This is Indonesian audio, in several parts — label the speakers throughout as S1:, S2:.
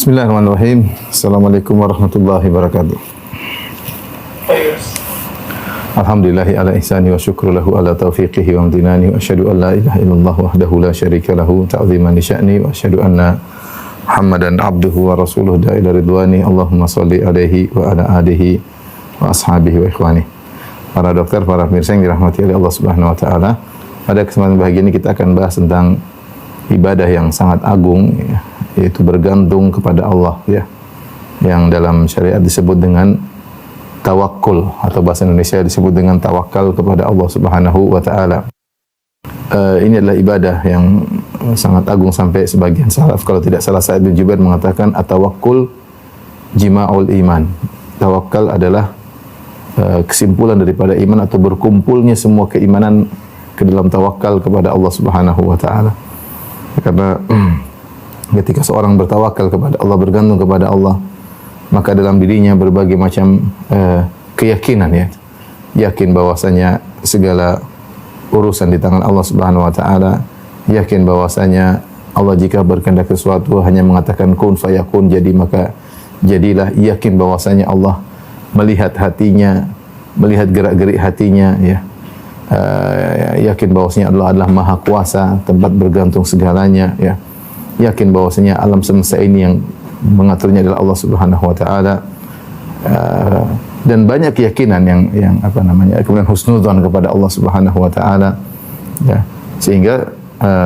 S1: Bismillahirrahmanirrahim. Assalamualaikum warahmatullahi wabarakatuh. Alhamdulillahi ala ihsani wa syukru lahu ala taufiqihi wa amtinani wa asyhadu an la ilaha illallah wahdahu la syarika lahu ta'ziman li sya'ni wa asyhadu anna Muhammadan abduhu wa rasuluhu da'ila ridwani. Allahumma salli alaihi wa ala alihi wa ashabihi wa ikhwani. Para dokter, para pemirsa yang dirahmati oleh Allah Subhanahu wa taala, pada kesempatan bahagia ini kita akan bahas tentang ibadah yang sangat agung, ya, yaitu bergantung kepada Allah, ya, yang dalam syariat disebut dengan tawakul, atau bahasa Indonesia disebut dengan tawakal kepada Allah Subhanahu wa taala. Ini adalah ibadah yang sangat agung sampai sebagian salaf, kalau tidak salah Sa'id bin Jubair mengatakan at-tawakkul jima'ul iman. Tawakal adalah kesimpulan daripada iman, atau berkumpulnya semua keimanan ke dalam tawakal kepada Allah Subhanahu wa taala. Karena ketika seorang bertawakal kepada Allah, bergantung kepada Allah, maka dalam dirinya berbagai macam keyakinan, ya. Yakin bahwasanya segala urusan di tangan Allah Subhanahu wa taala, yakin bahwasanya Allah jika berkehendak sesuatu hanya mengatakan kun fayakun, jadi maka jadilah. Yakin bahwasanya Allah melihat hatinya, melihat gerak-gerik hatinya, ya. Yakin bahwasanya Allah adalah Maha Kuasa, tempat bergantung segalanya, ya. Yakin bahwasanya alam semesta ini yang mengaturnya adalah Allah Subhanahu wa taala, dan banyak keyakinan yang kemudian husnudzon kepada Allah Subhanahu wa taala, ya. Sehingga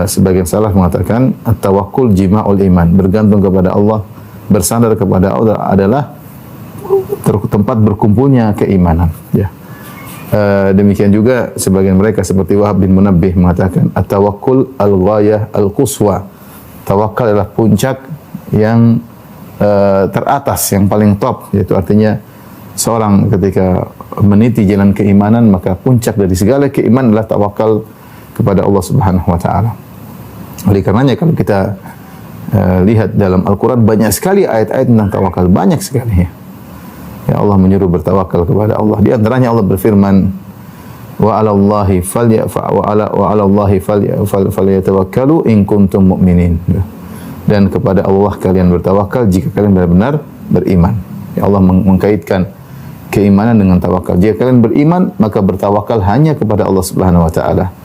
S1: sebagian salaf mengatakan at-tawakkul jima'ul iman, bergantung kepada Allah, bersandar kepada Allah adalah tempat berkumpulnya keimanan, ya. Demikian juga sebagian mereka seperti Wahab bin Munabbih mengatakan at-tawakkul al-ghayah al-quswa. Tawakal adalah puncak yang teratas, yang paling top, yaitu artinya seorang ketika meniti jalan keimanan, maka puncak dari segala keimanan adalah tawakal kepada Allah Subhanahu wa taala. Oleh karenanya kalau kita lihat dalam Al-Qur'an banyak sekali ayat-ayat tentang tawakal, banyak sekali, ya. Ya, Allah menyuruh bertawakal kepada Allah. Di antaranya Allah berfirman, wa 'alallahi falyatawakkalu in kuntum mu'minin. Dan kepada Allah kalian bertawakal jika kalian benar-benar beriman. Ya, Allah mengkaitkan keimanan dengan tawakal. Jika kalian beriman, maka bertawakal hanya kepada Allah Subhanahu wa taala.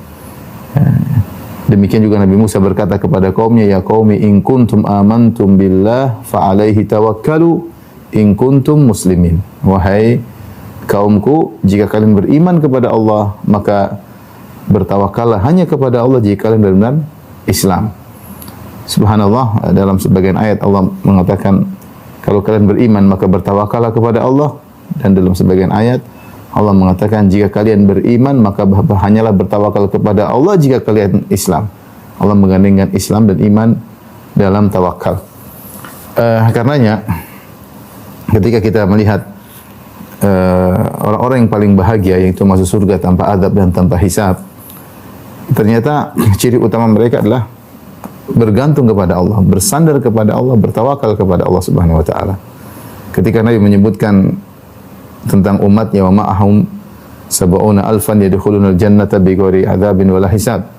S1: Demikian juga Nabi Musa berkata kepada kaumnya, ya qaumi in kuntum amantum billah fa 'alaihi tawakkalu in kuntum muslimin. Wahai kaumku, jika kalian beriman kepada Allah, maka bertawakallah hanya kepada Allah jika kalian benar-benar Islam. Subhanallah, dalam sebagian ayat Allah mengatakan kalau kalian beriman maka bertawakallah kepada Allah, dan dalam sebagian ayat Allah mengatakan jika kalian beriman maka hanyalah bertawakal kepada Allah jika kalian Islam. Allah menggandengkan Islam dan iman dalam tawakal. Karenanya ketika kita melihat orang-orang yang paling bahagia, yaitu masuk surga tanpa adab dan tanpa hisab, ternyata ciri utama mereka adalah bergantung kepada Allah, bersandar kepada Allah, bertawakal kepada Allah Subhanahu wa taala. Ketika Nabi menyebutkan tentang umatnya, wa ma'ahum sab'una alfan yadkhulunal jannata bighairi adzabin wala hisab,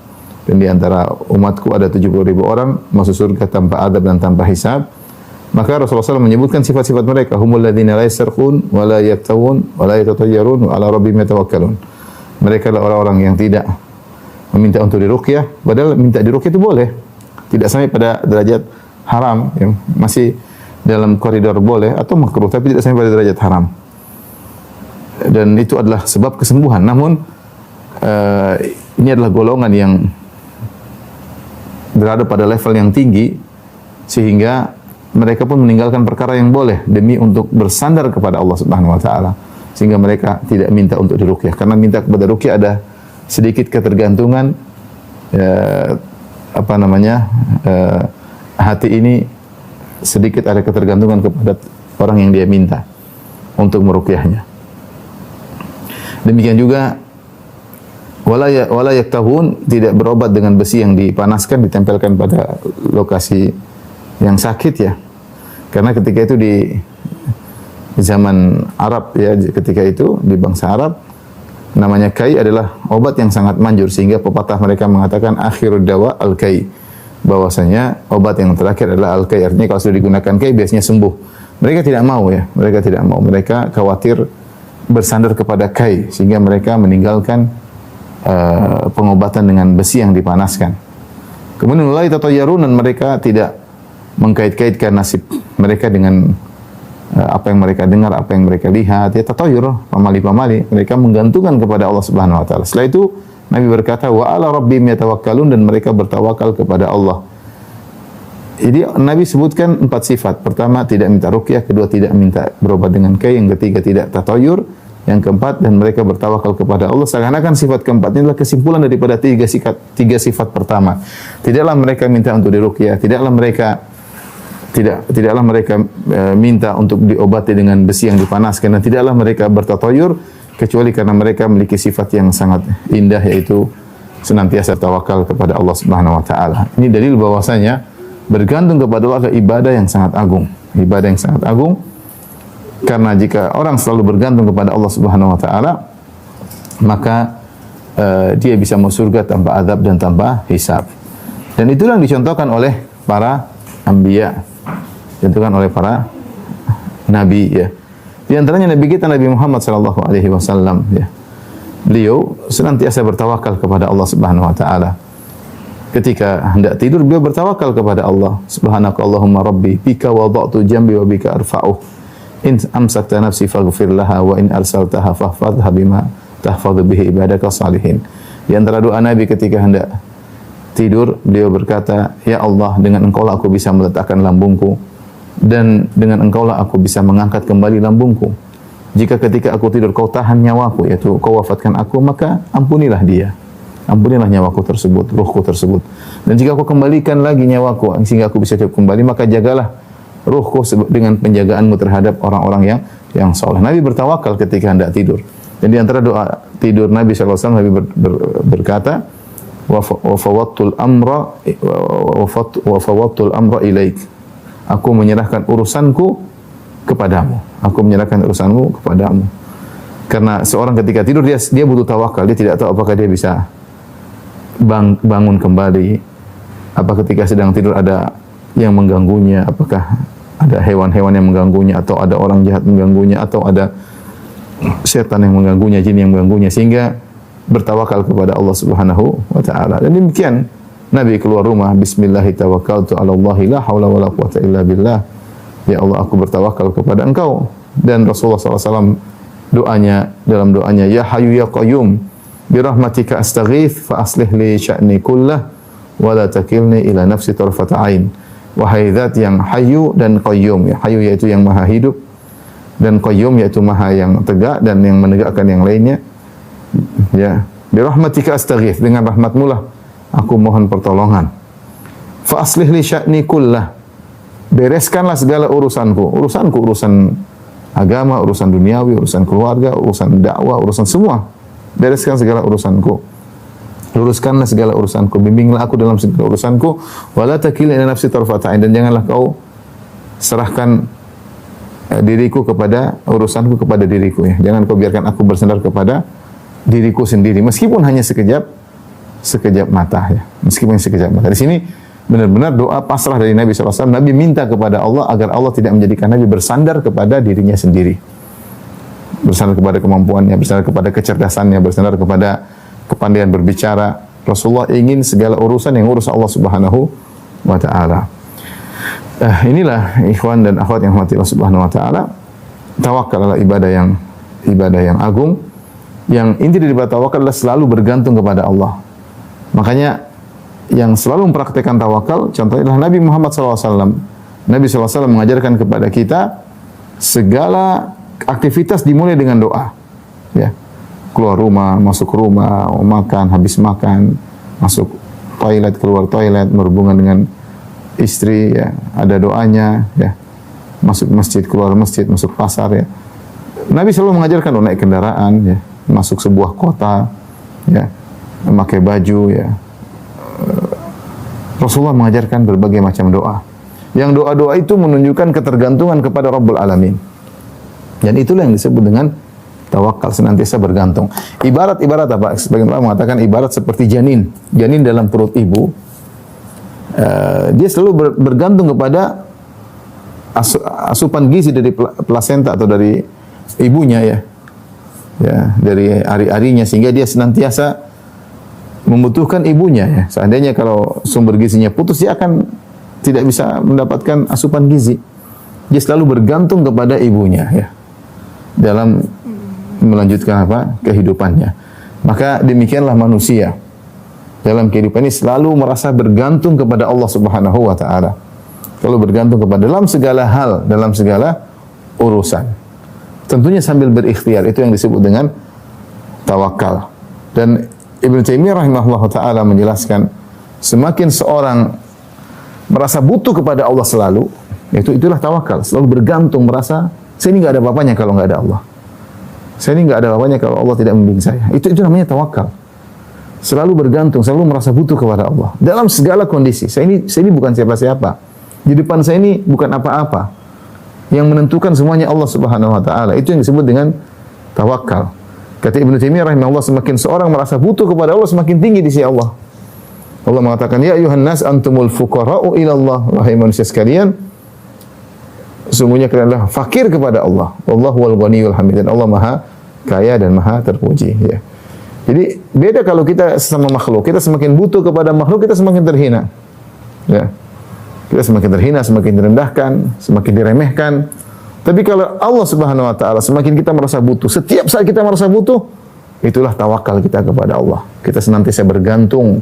S1: dan di antara umatku ada 70.000 orang masuk surga tanpa adab dan tanpa hisab. Maka Rasulullah SAW menyebutkan sifat-sifat mereka, humul ladzina la yasrqun wa la yaktawun wa la yatatayyarun wa ala rabbihim yatawakkalun. Mereka adalah orang-orang yang tidak meminta untuk diruqyah, padahal minta diruqyah itu boleh. Tidak sampai pada derajat haram, yang masih dalam koridor boleh atau makruh, tapi tidak sampai pada derajat haram. Dan itu adalah sebab kesembuhan. Namun ini adalah golongan yang berada pada level yang tinggi, sehingga mereka pun meninggalkan perkara yang boleh demi untuk bersandar kepada Allah Subhanahu wa taala, sehingga mereka tidak minta untuk diruqyah, karena minta kepada ruqyah ada sedikit ketergantungan, hati ini sedikit ada ketergantungan kepada orang yang dia minta untuk meruqyahnya. Demikian juga wala yaktahun, tidak berobat dengan besi yang dipanaskan ditempelkan pada lokasi yang sakit, ya. Karena ketika itu di zaman Arab, ya, ketika itu di bangsa Arab namanya kai adalah obat yang sangat manjur, sehingga pepatah mereka mengatakan akhirud dawa al-kai. bahwasanya obat yang terakhir adalah al-kai. Artinya kalau sudah digunakan kai biasanya sembuh. Mereka tidak mau ya, mereka tidak mau. Mereka khawatir bersandar kepada kai sehingga mereka meninggalkan pengobatan dengan besi yang dipanaskan. Kemudian mulai tatayyarun, dan mereka tidak mengkait-kaitkan nasib mereka dengan apa yang mereka dengar, apa yang mereka lihat. Ya tatayyur, pamali-pamali. Mereka menggantungkan kepada Allah Subhanahu wa taala. Setelah itu Nabi berkata, wa ala rabbihim yatawakkalun, dan mereka bertawakal kepada Allah. Jadi Nabi sebutkan 4 sifat. Pertama, tidak minta ruqyah. Kedua, tidak minta berobat dengan kai. Yang ketiga, tidak tatayur. Yang keempat, dan mereka bertawakal kepada Allah. Seakan-akan sifat keempat ini adalah kesimpulan daripada tiga sifat pertama. Tidaklah mereka minta untuk diruqyah. Tidaklah mereka minta untuk diobati dengan besi yang dipanaskan. Dan tidaklah mereka bertatayur, kecuali karena mereka memiliki sifat yang sangat indah, yaitu senantiasa tawakal kepada Allah Subhanahu wa taala. Ini dalil bahwasanya bergantung kepada Allah adalah ibadah yang sangat agung. Ibadah yang sangat agung, karena jika orang selalu bergantung kepada Allah Subhanahu wa taala, maka dia bisa masuk surga tanpa azab dan tanpa hisab. Dan itulah yang dicontohkan oleh para anbiya, dicontohkan oleh para nabi ya. Di antaranya Nabi kita Nabi Muhammad sallallahu alaihi wasallam ya. Beliau senantiasa bertawakal kepada Allah Subhanahu wa taala. Ketika hendak tidur beliau bertawakal kepada Allah. Subhanakallahumma rabbi bika wada'tu jambi wa bika arfa'uh. In amsakta nafsi faghfir laha wa in arsaltaha fahfadhha bima tahfadhu bihi ibadaka salihin. Di antara doa Nabi ketika hendak tidur beliau berkata, ya Allah, dengan Engkaulah aku bisa meletakkan lambungku, dan dengan Engkaulah aku bisa mengangkat kembali lambungku. Jika ketika aku tidur kau tahan nyawaku, yaitu kau wafatkan aku, maka ampunilah dia. Ampunilah nyawaku tersebut, ruhku tersebut. Dan jika aku kembalikan lagi nyawaku sehingga aku bisa hidup kembali, maka jagalah ruhku dengan penjagaanmu terhadap orang-orang yang saleh. Nabi bertawakal ketika hendak tidur. Dan di antara doa tidur Nabi sallallahu alaihi wasallam, Nabi berkata, wa fawattul amra ilaik. Aku menyerahkan urusanku kepadamu. Aku menyerahkan urusanmu kepadamu. Karena seorang ketika tidur dia butuh tawakal. Dia tidak tahu apakah dia bisa bangun kembali. Apa ketika sedang tidur ada yang mengganggunya? Apakah ada hewan-hewan yang mengganggunya, atau ada orang jahat mengganggunya, atau ada setan yang mengganggunya, jin yang mengganggunya, sehingga bertawakal kepada Allah Subhanahu wa taala. Dan demikian Nabi keluar rumah, bismillahi tawakkaltu 'ala Allah, la haula wala quwwata illa billah. Ya Allah, aku bertawakal kepada Engkau. Dan Rasulullah SAW dalam doanya, ya hayyu ya qayyum bi rahmatika astaghits fa aslih li sya'ni kullah wa la takilni ila nafsi tarfata ain. Wahai zat yang hayyu dan qayyum, ya hayyu yaitu yang maha hidup, dan qayyum yaitu maha yang tegak dan yang menegakkan yang lainnya. Ya, bi rahmatika astaghits, dengan rahmat-Mu lah aku mohon pertolongan. Fa aslih li sya'ni kullah, bereskanlah segala urusanku, urusan agama, urusan duniawi, urusan keluarga, urusan dakwah, urusan semua. Bereskan segala urusanku. Luruskanlah segala urusanku, bimbinglah aku dalam segala urusanku, wala takilni ila nafsi tarfata ain, dan janganlah kau serahkan diriku kepada urusanku kepada diriku ya. Jangan kau biarkan aku bersandar kepada diriku sendiri, meskipun hanya sekejap mata ya. Meskipun sekejap mata. Di sini benar-benar doa pasrah dari Nabi SAW. Nabi minta kepada Allah agar Allah tidak menjadikan Nabi bersandar kepada dirinya sendiri. Bersandar kepada kemampuannya, bersandar kepada kecerdasannya, bersandar kepada kepandaian berbicara. Rasulullah ingin segala urusan yang urus Allah Subhanahu wa taala. Inilah ikhwan dan akhwat yang hormati Allah Subhanahu wa taala. Tawakal adalah ibadah yang agung. Yang inti dari tawakal adalah selalu bergantung kepada Allah. Makanya yang selalu mempraktikkan tawakal contohnya adalah Nabi Muhammad SAW. Nabi SAW mengajarkan kepada kita segala aktivitas dimulai dengan doa. Ya. Keluar rumah, masuk rumah, makan, habis makan, masuk toilet, keluar toilet, berhubungan dengan istri, ya, ada doanya, ya. Masuk masjid, keluar masjid, masuk pasar, ya. Nabi selalu mengajarkan naik kendaraan, ya, masuk sebuah kota, ya, memakai baju, ya. Rasulullah mengajarkan berbagai macam doa. Yang doa-doa itu menunjukkan ketergantungan kepada Rabbul Alamin. Dan itulah yang disebut dengan tawakal, senantiasa bergantung. Ibarat apa? Sebagian orang mengatakan ibarat seperti janin. Janin dalam perut ibu dia selalu bergantung kepada asupan gizi dari plasenta atau dari ibunya ya. Ya, dari ari-arinya, sehingga dia senantiasa membutuhkan ibunya ya. Seandainya kalau sumber gizinya putus, dia akan tidak bisa mendapatkan asupan gizi. Dia selalu bergantung kepada ibunya ya dalam melanjutkan kehidupannya. Maka demikianlah manusia dalam kehidupan ini selalu merasa bergantung kepada Allah Subhanahu wa taala. Selalu bergantung kepada dalam segala hal, dalam segala urusan. Tentunya sambil berikhtiar, itu yang disebut dengan tawakal. Dan Ibnu Taimiyah rahimahullah ta'ala menjelaskan, semakin seorang merasa butuh kepada Allah selalu, itulah tawakal. Selalu bergantung, merasa, saya ini nggak ada apa-apanya kalau nggak ada Allah. Saya ini nggak ada apa-apanya kalau Allah tidak membimbing saya. Itu namanya tawakal. Selalu bergantung, selalu merasa butuh kepada Allah. Dalam segala kondisi, saya ini bukan siapa-siapa. Di depan saya ini bukan apa-apa. Yang menentukan semuanya Allah Subhanahu wa taala. Itu yang disebut dengan tawakal. Kata Ibnu Taimiyah rahimahullah, semakin seorang merasa butuh kepada Allah, semakin tinggi di sisi Allah. Allah mengatakan, "Ya ayuhan nas antumul fuqara'u ila Allah." Wahai manusia sekalian, sesungguhnya kalian adalah fakir kepada Allah. Wallahu wal ghaniyul hamid. Dan Allah Maha kaya dan Maha terpuji, ya. Jadi beda kalau kita sesama makhluk. Kita semakin butuh kepada makhluk, kita semakin terhina. Ya. Kita semakin terhina, semakin direndahkan, semakin diremehkan. Tapi kalau Allah Subhanahu wa taala, semakin kita merasa butuh, setiap saat kita merasa butuh, itulah tawakal kita kepada Allah. Kita senantiasa bergantung,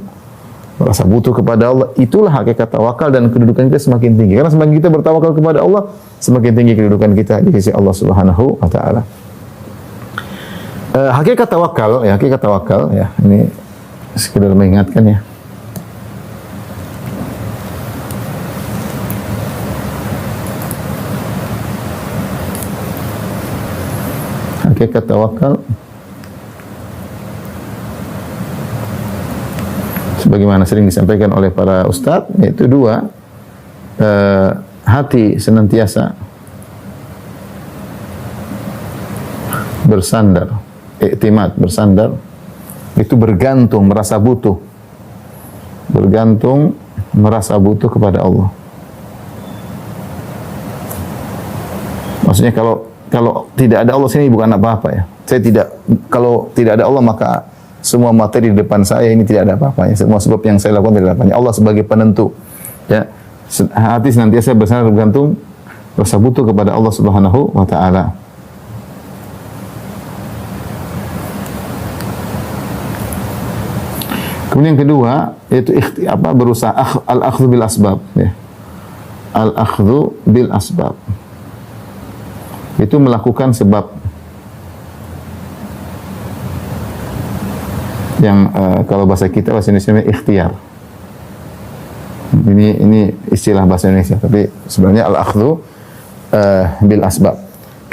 S1: merasa butuh kepada Allah. Itulah hakikat tawakal, dan kedudukan kita semakin tinggi. Karena semakin kita bertawakal kepada Allah, semakin tinggi kedudukan kita di sisi Allah Subhanahu wa taala. Hakikat tawakal ya, ini sekedar mengingatkan ya. Hakikat tawakal sebagaimana sering disampaikan oleh para ustadz, yaitu dua, hati senantiasa bersandar, i'timad, bersandar, itu bergantung, merasa butuh, bergantung, merasa butuh kepada Allah. Maksudnya kalau tidak ada Allah, sini bukan apa-apa ya. Kalau tidak ada Allah, maka semua materi di depan saya ini tidak ada apa-apanya. Semua sebab yang saya lakukan tidak ada apa-apanya. Allah sebagai penentu. Ya, hati senantiasa bersandar, bergantung, rasa butuh kepada Allah Subhanahu wa taala. Kemudian yang kedua, yaitu berusaha al-akhdhu bil asbab, ya. Al-akhdhu bil asbab. Itu melakukan sebab yang kalau bahasa Indonesia ikhtiar. Ini istilah bahasa Indonesia, tapi sebenarnya al-akhdhu bil asbab.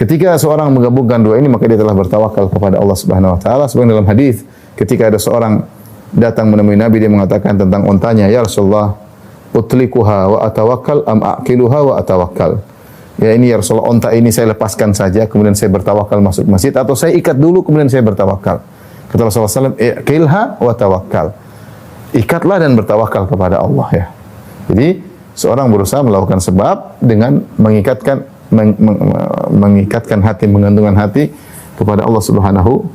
S1: Ketika seorang menggabungkan dua ini, maka dia telah bertawakal kepada Allah Subhanahu wa taala. Sebagaimana dalam hadis, ketika ada seorang datang menemui Nabi, dia mengatakan tentang ontanya, "Ya Rasulullah, utlikuha wa atawakkal am aqiluha wa atawakkal?" Ya, ini ya Rasulullah, onta ini saya lepaskan saja, kemudian saya bertawakal masuk masjid, atau saya ikat dulu, kemudian saya bertawakal. Kata Rasulullah SAW, "Iqilha wa tawakkal." Ikatlah dan bertawakal kepada Allah, ya. Jadi, seorang berusaha melakukan sebab dengan mengikatkan hati, menggantungkan hati kepada Allah Subhanahu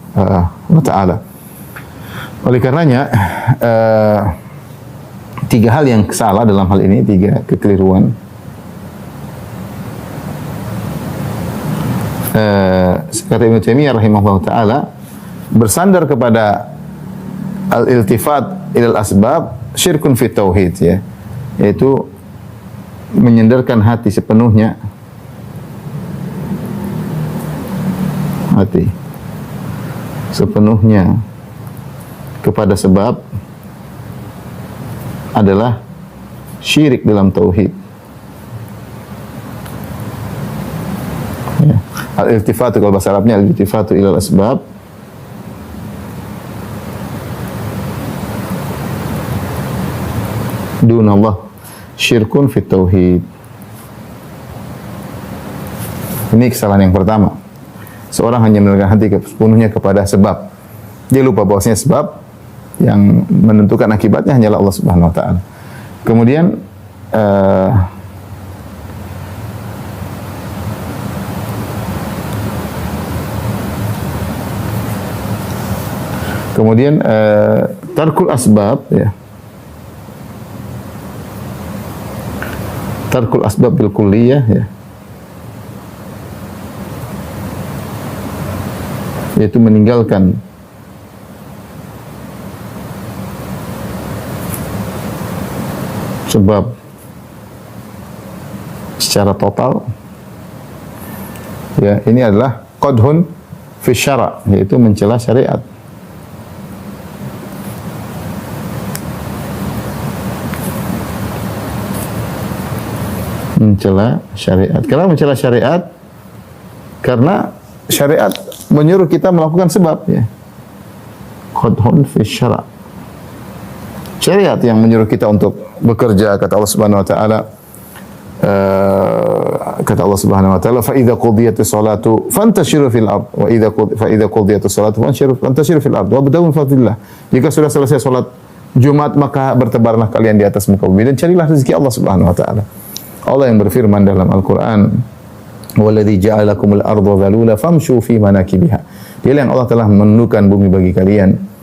S1: wa taala. Oleh karenanya, tiga hal yang salah dalam hal ini, tiga kekeliruan. Kata Ibnu Taimiyah rahimahullah ta'ala, bersandar kepada al-iltifat ilal asbab syirkun fit tauhid, ya, yaitu menyandarkan hati sepenuhnya, kepada sebab adalah syirik dalam tauhid. Ya. Al-iltifatu, kalau bahasa Arabnya al-iltifatu ilal asbab, dunallah syirkun fit tauhid. Ini kesalahan yang pertama. Seorang hanya menundukkan hati sepenuhnya kepada sebab. Dia lupa bahwasanya sebab yang menentukan akibatnya hanyalah Allah Subhanahu wa taala. Kemudian tarkul asbab, ya. Tarkul asbab bil kulliyah, ya. Yaitu meninggalkan sebab secara total, ya, ini adalah qadhun fi syara', yaitu mencela syariat. Mencela syariat. Kenapa mencela syariat? Karena syariat menyuruh kita melakukan sebab, ya. Qadhun fi syara'. Syariat yang menyuruh kita untuk bekerja, kata Allah Subhanahu wa taala, fa idza qudiyatis salatu fantashiru fil ard wa idza qudiyatis salatu fantashiru fil ard wabtaghu min fadlillah. Jika sudah selesai salat Jumat, maka bertebarlah kalian di atas muka bumi dan carilah rezeki Allah Subhanahu wa taala. Allah yang berfirman dalam Al-Qur'an, "Walladzi ja'ala lakumul arda dhalula famshu fi manakibiha." Dialah yang Allah telah menundukkan bumi bagi kalian.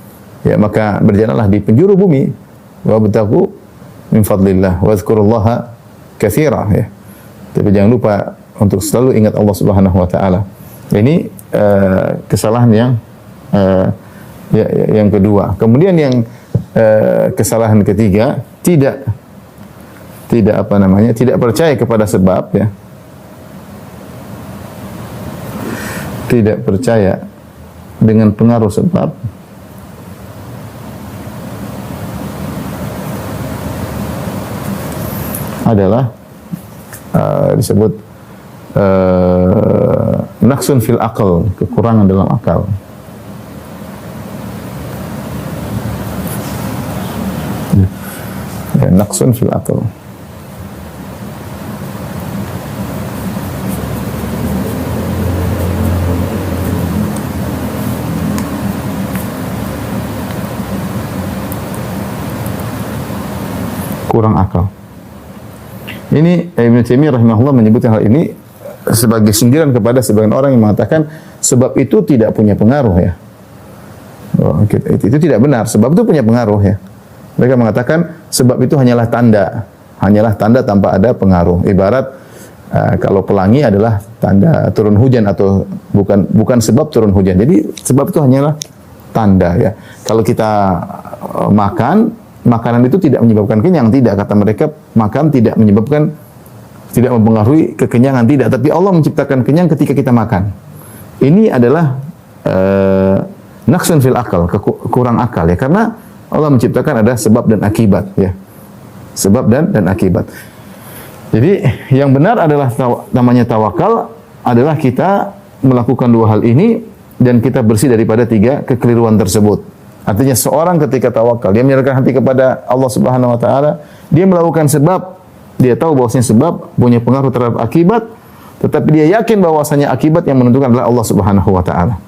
S1: Ya, maka berjalanlah di penjuru bumi, wabtaghu min fadlillah wadhkurullaha katsira, ya. Tapi jangan lupa untuk selalu ingat Allah Subhanahu wa taala. Ini kesalahan yang kedua. Kemudian yang kesalahan ketiga, tidak percaya kepada sebab, ya. Tidak percaya dengan pengaruh sebab. Adalah disebut naqsun fil aql, kekurangan dalam akal. Ya, naqsun fil aql. Kurang akal. Ini Ibnu Taimiyah rahimahullah menyebutkan hal ini sebagai sindiran kepada sebagian orang yang mengatakan sebab itu tidak punya pengaruh, ya. Itu tidak benar. Sebab itu punya pengaruh, ya. Mereka mengatakan sebab itu hanyalah tanda tanpa ada pengaruh. Ibarat kalau pelangi adalah tanda turun hujan atau bukan sebab turun hujan. Jadi sebab itu hanyalah tanda, ya. Kalau kita makan, makanan itu tidak menyebabkan kenyang, tidak, kata mereka. Makan tidak mempengaruhi kekenyangan, tidak, tapi Allah menciptakan kenyang ketika kita makan. Ini adalah naqsun fil akal, kurang akal, ya, karena Allah menciptakan ada sebab dan akibat, ya. Sebab dan akibat. Jadi yang benar adalah namanya tawakal adalah kita melakukan dua hal ini dan kita bersih daripada tiga kekeliruan tersebut. Artinya seorang ketika tawakal, dia menyerahkan hati kepada Allah Subhanahu wa taala, dia melakukan sebab, dia tahu bahwasanya sebab punya pengaruh terhadap akibat, tetapi dia yakin bahwasanya akibat yang menentukan adalah Allah Subhanahu wa taala.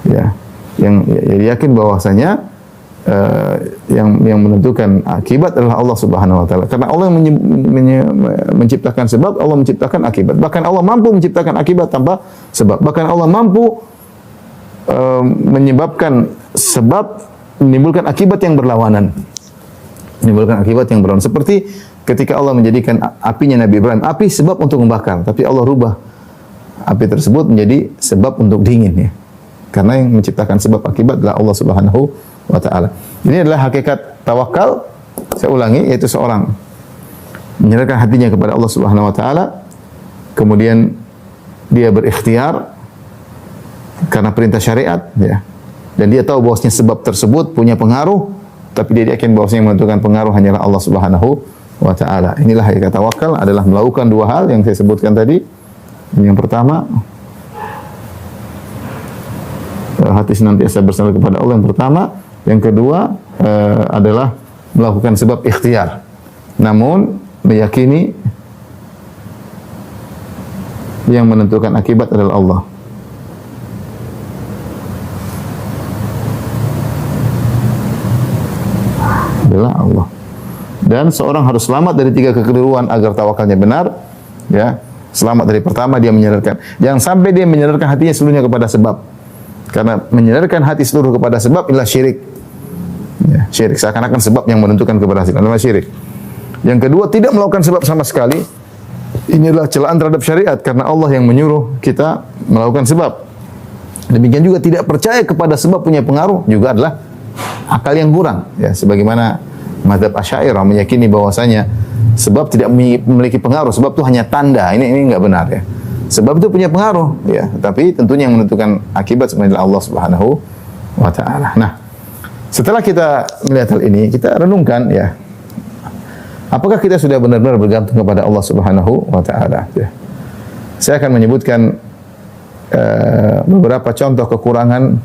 S1: Ya, yang yakin bahwasanya yang menentukan akibat adalah Allah Subhanahu wa taala. Karena Allah yang menciptakan sebab, Allah menciptakan akibat. Bahkan Allah mampu menciptakan akibat tanpa sebab. Bahkan Allah mampu menyebabkan sebab menimbulkan akibat yang berlawanan. Seperti ketika Allah menjadikan apinya Nabi Ibrahim, api sebab untuk membakar, tapi Allah rubah api tersebut menjadi sebab untuk dingin, ya. Karena yang menciptakan sebab akibat adalah Allah Subhanahu wa taala. Ini adalah hakikat tawakal. Saya ulangi, yaitu seorang menyerahkan hatinya kepada Allah Subhanahu wa taala, kemudian dia berikhtiar karena perintah syariat, ya. Dan dia tahu bahwasanya sebab tersebut punya pengaruh, tapi dia yakin bahwasanya yang menentukan pengaruh hanyalah Allah Subhanahu wa taala. Inilah hakikat tawakal, adalah melakukan dua hal yang saya sebutkan tadi. Yang pertama, hati senantiasa bersandar kepada Allah, yang pertama. Yang kedua adalah melakukan sebab ikhtiar, namun meyakini yang menentukan akibat adalah Allah. Dan seorang harus selamat dari 3 kekeliruan agar tawakalnya benar. Ya, selamat dari pertama dia menyandarkan. Jangan sampai dia menyandarkan hatinya seluruhnya kepada sebab. Karena menyandarkan hati seluruh kepada sebab adalah syirik. Ya, syirik seakan-akan sebab yang menentukan keberhasilan, adalah syirik. Yang kedua, tidak melakukan sebab sama sekali. Ini adalah celaan terhadap syariat karena Allah yang menyuruh kita melakukan sebab. Demikian juga tidak percaya kepada sebab punya pengaruh juga adalah akal yang kurang. Ya, sebagaimana mazhab Asy'ariyah meyakini bahwasanya sebab tidak memiliki pengaruh, sebab itu hanya tanda. Ini enggak benar ya. Sebab itu punya pengaruh ya, tapi tentunya yang menentukan akibat sebenarnya Allah Subhanahu wa taala. Nah, setelah kita melihat hal ini, kita renungkan ya. Apakah kita sudah benar-benar bergantung kepada Allah Subhanahu wa taala ya. Saya akan menyebutkan beberapa contoh kekurangan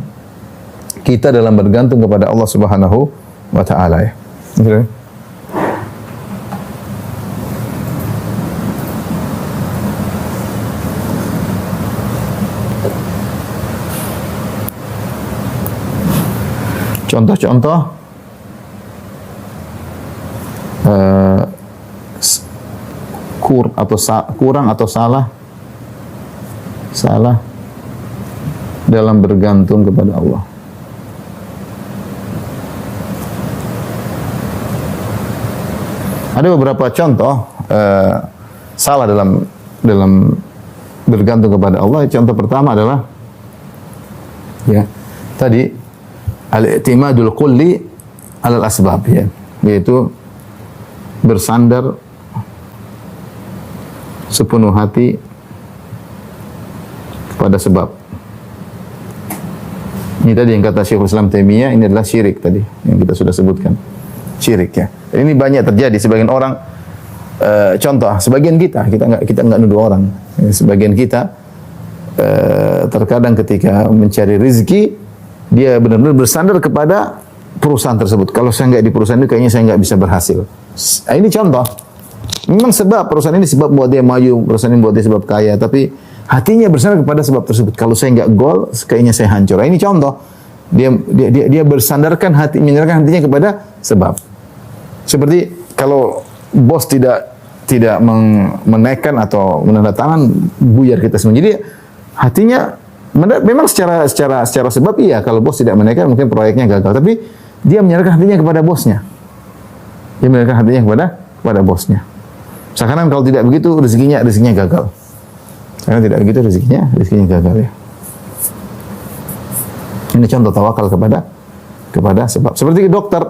S1: kita dalam bergantung kepada Allah Subhanahu wa taala ya. Okay. Contoh-contoh kurang atau salah dalam bergantung kepada Allah. Ada beberapa contoh salah dalam bergantung kepada Allah. Contoh pertama adalah ya tadi al-i'timadul kulli 'alal asbab ya, yaitu bersandar sepenuh hati kepada sebab. Ini tadi yang kata Syekhul Islam Taimiyah, ini adalah syirik tadi yang kita sudah sebutkan. Syirik ya. Ini banyak terjadi sebagian orang contoh, sebagian kita enggak nuduh orang. Sebagian kita terkadang ketika mencari rezeki dia benar-benar bersandar kepada perusahaan tersebut. Kalau saya enggak di perusahaan ini kayaknya saya enggak bisa berhasil. Ini contoh. Memang sebab perusahaan ini sebab buat dia maju, perusahaan ini buat dia sebab kaya, tapi hatinya bersandar kepada sebab tersebut. Kalau saya enggak gol, kayaknya saya hancur. Ini contoh. Dia bersandarkan hati, menyerahkan hatinya kepada sebab. Seperti kalau bos tidak menaikkan atau menandatangan, buyar kita semua. Jadi hatinya memang secara sebab iya, kalau bos tidak menaikkan mungkin proyeknya gagal, tapi dia menyerahkan hatinya kepada bosnya. Dia menyerahkan hatinya kepada bosnya. Seakan-akan kalau tidak begitu rezekinya gagal. Karena tidak begitu rezekinya gagal ya. Ini contoh tawakal kepada sebab. Seperti dokter.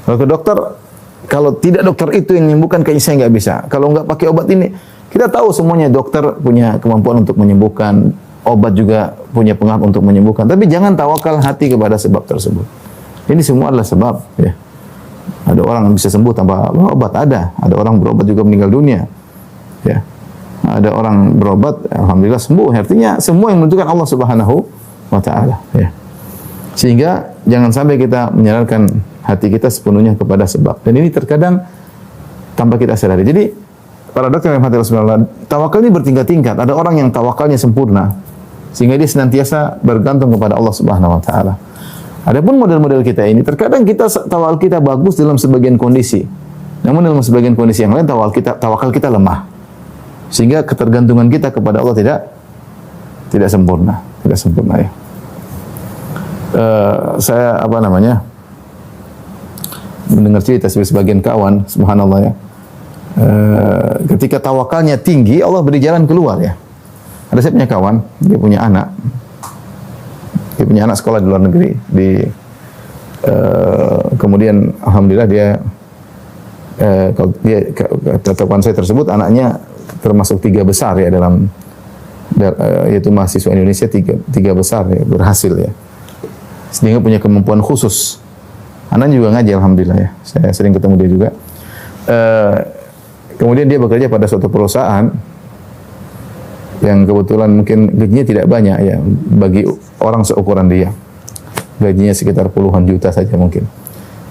S1: Kalau ke dokter, kalau tidak dokter itu yang menyembuhkan, kayaknya saya nggak bisa. Kalau nggak pakai obat ini, kita tahu semuanya dokter punya kemampuan untuk menyembuhkan, obat juga punya pengaruh untuk menyembuhkan. Tapi jangan tawakal hati kepada sebab tersebut. Ini semua adalah sebab. Ya. Ada orang yang bisa sembuh tanpa obat, ada orang berobat juga meninggal dunia. Ya. Ada orang berobat, alhamdulillah sembuh. Artinya semua yang menentukan Allah Subhanahu wa taala. Ya. Sehingga jangan sampai kita menyerahkan hati kita sepenuhnya kepada sebab. Dan ini terkadang tanpa kita sadari. Jadi para dokter yang hati Rasulullah, tawakal ini bertingkat-tingkat. Ada orang yang tawakalnya sempurna sehingga dia senantiasa bergantung kepada Allah Subhanahu wa taala. Adapun model-model kita ini, terkadang tawakal kita bagus dalam sebagian kondisi. Namun dalam sebagian kondisi yang lain tawakal kita lemah. Sehingga ketergantungan kita kepada Allah tidak sempurna, ya. Saya mendengar cerita sebagian kawan, subhanallah ya. Ketika tawakalnya tinggi, Allah beri jalan keluar ya. Ada saya punya kawan, dia punya anak sekolah di luar negeri. Kemudian alhamdulillah kata kawan saya tersebut, anaknya termasuk 3 besar ya dalam yaitu mahasiswa Indonesia 3 besar ya, berhasil ya. Sehingga punya kemampuan khusus. Anaknya juga ngaji alhamdulillah ya. Saya sering ketemu dia juga. Kemudian dia bekerja pada suatu perusahaan yang kebetulan mungkin gajinya tidak banyak ya bagi orang seukuran dia. Gajinya sekitar puluhan juta saja mungkin.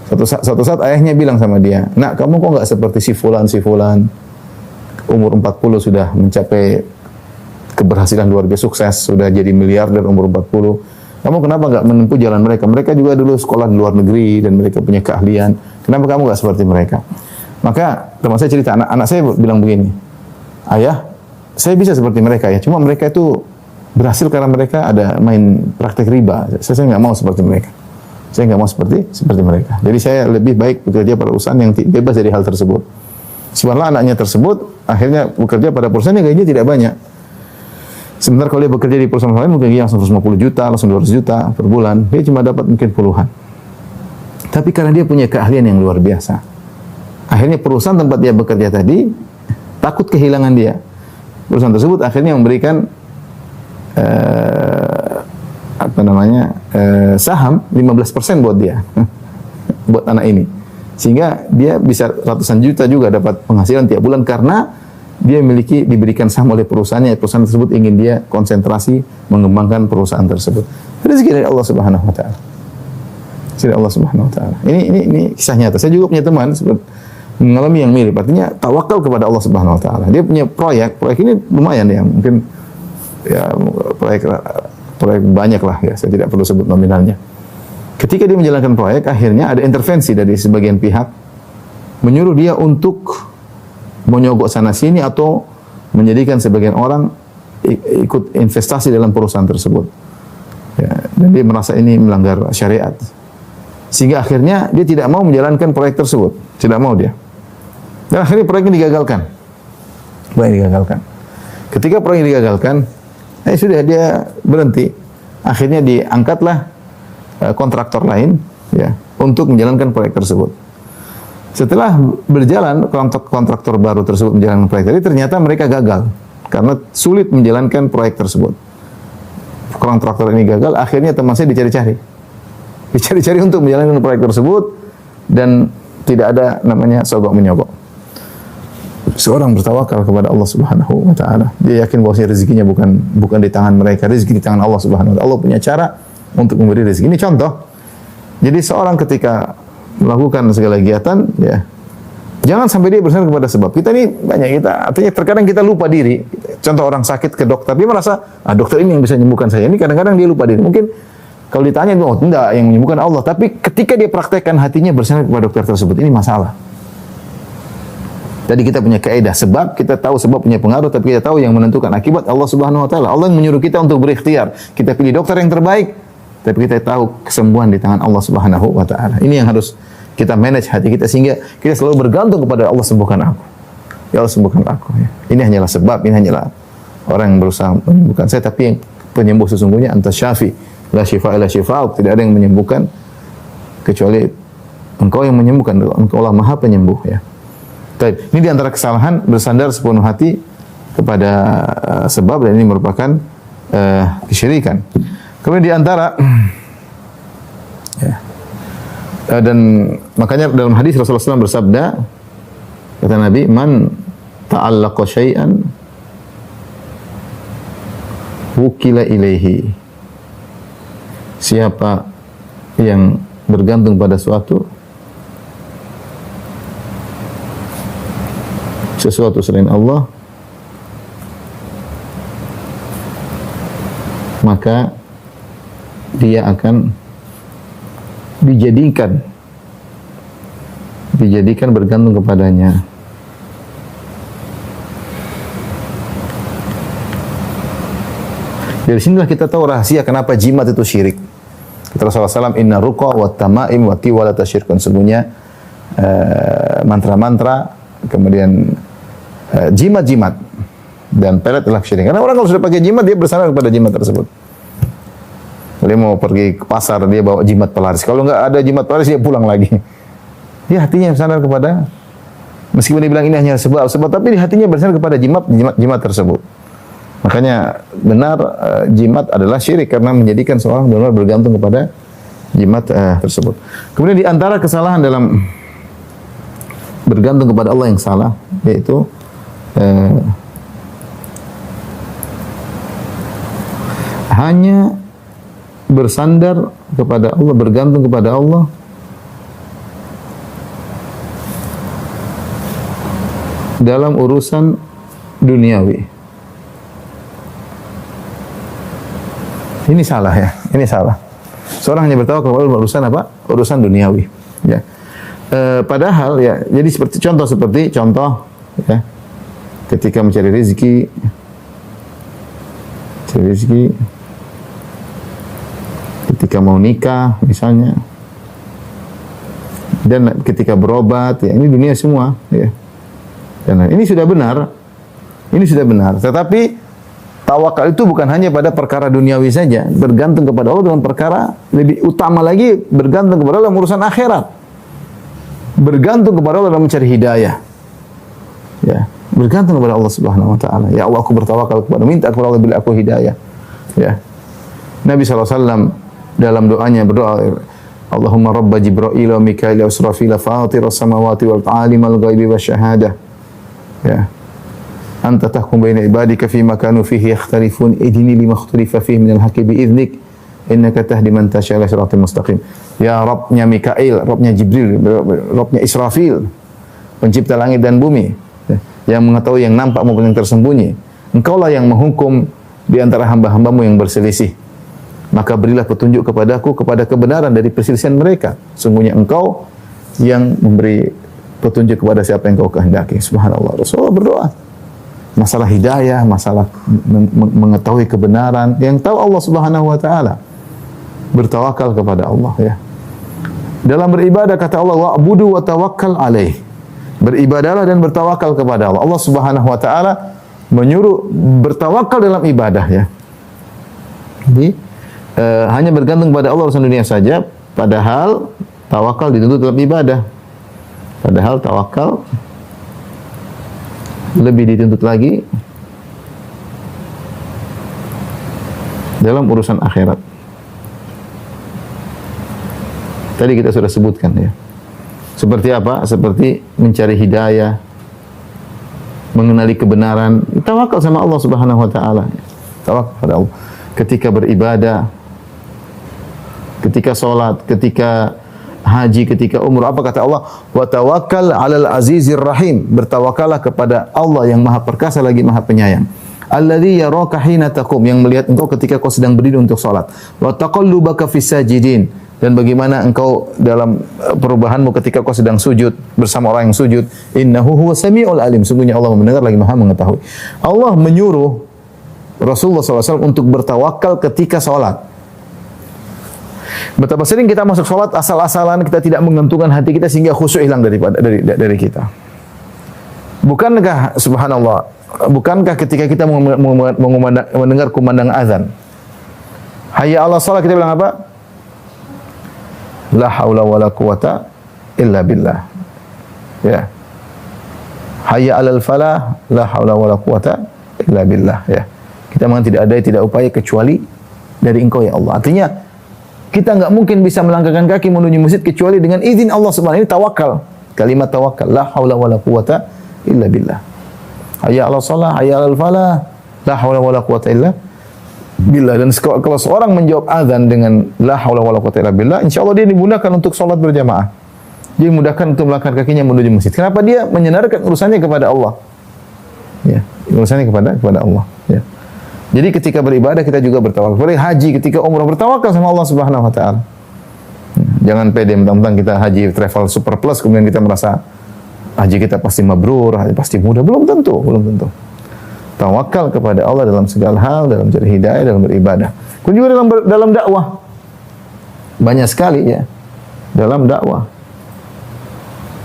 S1: Suatu saat ayahnya bilang sama dia, "Nak, kamu kok enggak seperti si fulan umur 40 sudah mencapai keberhasilan luar biasa, sukses, sudah jadi miliarder umur 40. Kamu kenapa nggak menempuh jalan mereka? Mereka juga dulu sekolah di luar negeri dan mereka punya keahlian. Kenapa kamu nggak seperti mereka? Maka teman saya cerita, anak saya bilang begini, ayah, saya bisa seperti mereka ya. Cuma mereka itu berhasil karena mereka ada main praktek riba. Saya nggak mau seperti mereka. Saya nggak mau seperti mereka. Jadi saya lebih baik bekerja pada perusahaan yang bebas dari hal tersebut. Subhanallah, anaknya tersebut akhirnya bekerja pada perusahaan yang gajinya tidak banyak. Sebentar kalau dia bekerja di perusahaan lain mungkin dia langsung 150 juta, langsung 200 juta per bulan. Dia cuma dapat mungkin puluhan. Tapi karena dia punya keahlian yang luar biasa. Akhirnya perusahaan tempat dia bekerja tadi takut kehilangan dia. Perusahaan tersebut akhirnya memberikan saham 15% buat dia. Buat anak ini. Sehingga dia bisa ratusan juta juga dapat penghasilan tiap bulan karena dia diberikan saham oleh perusahaannya. Perusahaan tersebut ingin dia konsentrasi mengembangkan perusahaan tersebut. Rezeki dari Allah Subhanahu wa taala. Rezeki dari Allah Subhanahu wa taala. Ini kisah nyata. Saya juga punya teman mengalami yang mirip. Artinya tawakal kepada Allah Subhanahu wa taala. Dia punya proyek ini lumayan ya, mungkin ya proyek banyak lah ya. Saya tidak perlu sebut nominalnya. Ketika dia menjalankan proyek, akhirnya ada intervensi dari sebagian pihak menyuruh dia untuk menyogok sana sini atau menjadikan sebagian orang ikut investasi dalam perusahaan tersebut. Ya, dan dia merasa ini melanggar syariat. Sehingga akhirnya dia tidak mau menjalankan proyek tersebut. Tidak mau dia. Dan akhirnya proyeknya digagalkan. Ketika proyeknya digagalkan, sudah dia berhenti. Akhirnya diangkatlah kontraktor lain ya untuk menjalankan proyek tersebut. Setelah berjalan kontraktor baru tersebut menjalankan proyek tadi, ternyata mereka gagal karena sulit menjalankan proyek tersebut. Kontraktor ini gagal, akhirnya teman saya dicari-cari untuk menjalankan proyek tersebut dan tidak ada namanya sogok menyogok. Seorang bertawakal kepada Allah Subhanahu wa taala. Dia yakin bahwa rezekinya bukan di tangan mereka, rezeki di tangan Allah Subhanahu wa taala. Allah punya cara untuk memberi rezeki. Ini contoh. Jadi seorang ketika melakukan segala kegiatan, ya, jangan sampai dia bersandar kepada sebab. Kita ini banyak artinya terkadang kita lupa diri. Contoh orang sakit ke dokter, dia merasa, dokter ini yang bisa menyembuhkan saya. Ini kadang-kadang dia lupa diri. Mungkin kalau ditanya, enggak, yang menyembuhkan Allah. Tapi ketika dia praktekkan hatinya bersandar kepada dokter tersebut, ini masalah. Tadi kita punya kaidah sebab, kita tahu sebab punya pengaruh, tapi kita tahu yang menentukan akibat Allah Subhanahu wa taala. Allah yang menyuruh kita untuk berikhtiar. Kita pilih dokter yang terbaik, tapi kita tahu kesembuhan di tangan Allah Subhanahu wa taala. Ini yang harus kita manage hati kita sehingga kita selalu bergantung kepada Allah, sembuhkan aku. Ya Allah, sembuhkan aku. Ya. Ini hanyalah sebab, ini hanyalah orang yang berusaha menyembuhkan saya, tapi yang penyembuh sesungguhnya Anta Syafi, la syifa illa syifa'uk. Tidak ada yang menyembuhkan kecuali Engkau yang menyembuhkan. Engkau lah Maha Penyembuh ya. Baik, ini di antara kesalahan bersandar sepenuh hati kepada sebab, dan ini merupakan kesyirikan. Kemudian di antara ya, dan makanya dalam hadis Rasulullah SAW bersabda, kata Nabi, man ta'allaqa syai'an wukila ilaihi. Siapa yang bergantung pada sesuatu selain Allah, maka dia akan dijadikan bergantung kepadanya. Dari sinilah kita tahu rahasia kenapa jimat itu syirik. Kata Rasulullah SAW, inna ruqa wa tamaim wa tiwalata syirkun. Sesungguhnya mantra-mantra, kemudian jimat-jimat dan pelet adalah syirik. Karena orang kalau sudah pakai jimat, dia bersandar kepada jimat tersebut. Dia mau pergi ke pasar, dia bawa jimat pelaris. Kalau enggak ada jimat pelaris, dia pulang lagi. Dia hatinya bersandar kepada, meskipun dia bilang ini hanya sebab, tapi di hatinya bersandar kepada jimat tersebut. Makanya benar jimat adalah syirik karena menjadikan seorang benar bergantung kepada jimat tersebut. Kemudian di antara kesalahan dalam bergantung kepada Allah yang salah, yaitu hanya bersandar kepada Allah, bergantung kepada Allah dalam urusan duniawi. Ini salah ya, ini salah. Seorang hanya bertawakal kepada urusan apa? Urusan duniawi. Ya. Padahal ya, jadi seperti contoh ya, ketika mencari rezeki, ketika mau nikah misalnya, dan ketika berobat, ya ini dunia semua. Ya. Dan ini sudah benar, Tetapi tawakal itu bukan hanya pada perkara duniawi saja, bergantung kepada Allah dalam perkara lebih utama lagi, bergantung kepada Allah dalam urusan akhirat. Bergantung kepada Allah dalam mencari hidayah. Ya, bergantung kepada Allah Subhanahu wa taala. Ya Allah, aku bertawakal kepada, minta kepada Allah beri aku hidayah. Ya. Nabi SAW dalam doanya berdoa, Allahumma rabba Jibril wa Mikail wa Israfil fatir as-samawati wal alim al-ghaibi wasyahadah. Ya. Anta tahkum baina ibadika fima kanu fihi yakhtalifun idni lima ikhtalafa fihi min al-haqqi bi idnik innaka tahdi man tasha ila siratal mustaqim. Ya Rabbnya Mikail, Rabbnya Jibril, Rabbnya Israfil, pencipta langit dan bumi, yang mengetahui yang nampak maupun yang tersembunyi. Engkaulah yang menghukum di antara hamba-hambamu yang berselisih. Maka berilah petunjuk kepadaku kepada kebenaran dari perselisihan mereka. Sungguhnya engkau yang memberi petunjuk kepada siapa yang engkau kehendaki. Subhanallah. Rasulullah berdoa. Masalah hidayah, masalah mengetahui kebenaran, yang tahu Allah Subhanahu wa taala. Bertawakal kepada Allah ya. Dalam beribadah kata Allah, wa'budu wa tawakkal alaih. Beribadahlah dan bertawakal kepada Allah. Allah Subhanahu wa taala menyuruh bertawakal dalam ibadah ya. Jadi hanya bergantung pada Allah urusan dunia saja, padahal tawakal dituntut dalam ibadah. Padahal tawakal lebih dituntut lagi dalam urusan akhirat. Tadi kita sudah sebutkan ya. Seperti apa? Seperti mencari hidayah, mengenali kebenaran, tawakal sama Allah Subhanahu wa taala. Tawakal pada Allah. Ketika beribadah, ketika salat, ketika haji, ketika umrah, apa kata Allah? Wa tawakkal 'alal azizir rahim. Bertawakallah kepada Allah yang Maha Perkasa lagi Maha Penyayang. Alladzi yaraka hina taqum, yang melihat engkau ketika kau sedang berdiri untuk salat. Wa taqallubaka fis sajidin, dan bagaimana engkau dalam perubahanmu ketika kau sedang sujud bersama orang yang sujud. Innahu huwas samiul alim, sungguhnya Allah mendengar lagi Maha mengetahui. Allah menyuruh Rasulullah SAW untuk bertawakal ketika salat. Betapa sering kita masuk salat asal-asalan, kita tidak menggantungkan hati kita sehingga khusyuk hilang dari kita. Bukankah subhanallah, bukankah ketika kita mendengar kumandang azan, hayya 'alas shalah, kita bilang apa? La haula wala quwata illa billah. Ya. Hayya 'alal falah, la haula wala quwata illa billah. Ya. Kita memang tidak upaya kecuali dari Engkau ya Allah. Artinya kita enggak mungkin bisa melangkahkan kaki menuju masjid kecuali dengan izin Allah Subhanahu wa taala. Ini tawakal. Kalimat tawakal, la haula wala quwata illa billah. Hayya 'alas shalah, hayya 'alal falah, la haula wala quwata illa billah. Dan kalau seorang menjawab azan dengan la haula wala quwata illa billah, insyaallah dia dimudahkan untuk salat berjamaah. Dia dimudahkan untuk melangkahkan kakinya menuju masjid. Kenapa? Dia menyandarkan urusannya kepada Allah. Ya, urusannya kepada Allah, ya. Jadi ketika beribadah kita juga bertawakal. Boleh haji, ketika umrah bertawakal sama Allah Subhanahu wa taala. Jangan pede mentang-mentang kita haji travel super plus kemudian kita merasa haji kita pasti mabrur, haji pasti mudah. Belum tentu. Tawakal kepada Allah dalam segala hal, dalam cari hidayah, dalam beribadah. Kemudian juga dalam dakwah. Banyak sekali ya dalam dakwah.